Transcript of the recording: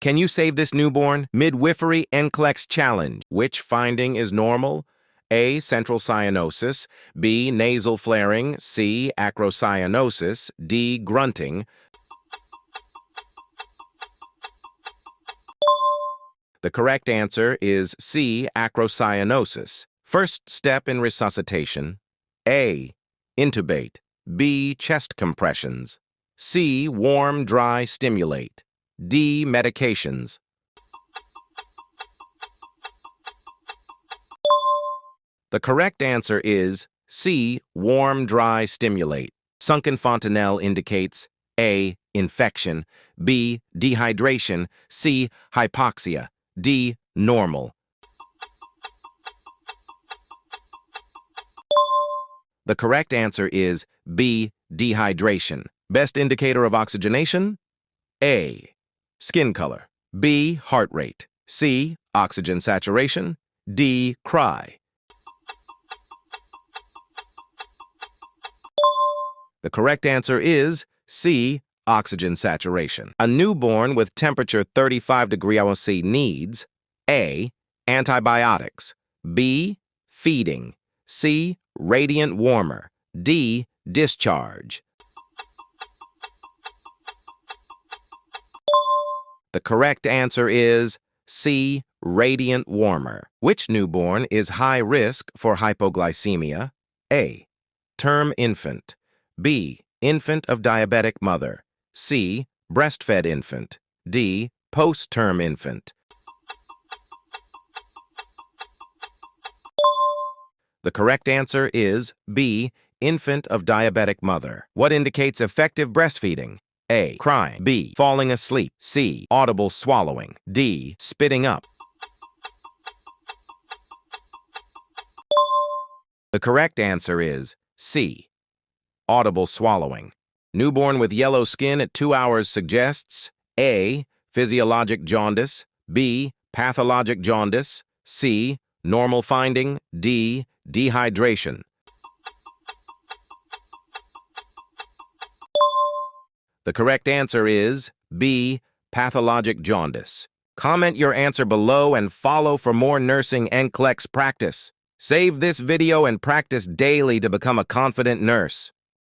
Can you save this newborn? Midwifery NCLEX challenge. Which finding is normal? A. Central cyanosis. B. Nasal flaring. C. Acrocyanosis. D. Grunting. The correct answer is C. Acrocyanosis. First step in resuscitation. A. Intubate. B. Chest compressions. C. Warm, dry, stimulate. D. Medications. The correct answer is C. Warm, dry, stimulate. Sunken fontanelle indicates A. Infection. B. Dehydration. C. Hypoxia. D. Normal. The correct answer is B. Dehydration. Best indicator of oxygenation? A. Skin color. B. Heart rate. C. Oxygen saturation. D. Cry. The correct answer is C. Oxygen saturation. A newborn with temperature 35°C needs A. Antibiotics. B. Feeding. C. Radiant warmer. D. Discharge. The correct answer is C. Radiant warmer. Which newborn is high risk for hypoglycemia? A. Term infant. B. Infant of diabetic mother. C. Breastfed infant. D. Post-term infant. The correct answer is B. Infant of diabetic mother. What indicates effective breastfeeding? A. Crying. B. Falling asleep. C. Audible swallowing. D. Spitting up. The correct answer is C. Audible swallowing. Newborn with yellow skin at 2 hours suggests A. Physiologic jaundice. B. Pathologic jaundice. C. Normal finding. D. Dehydration. The correct answer is B. Pathologic jaundice. Comment your answer below and follow for more nursing NCLEX practice. Save this video and practice daily to become a confident nurse.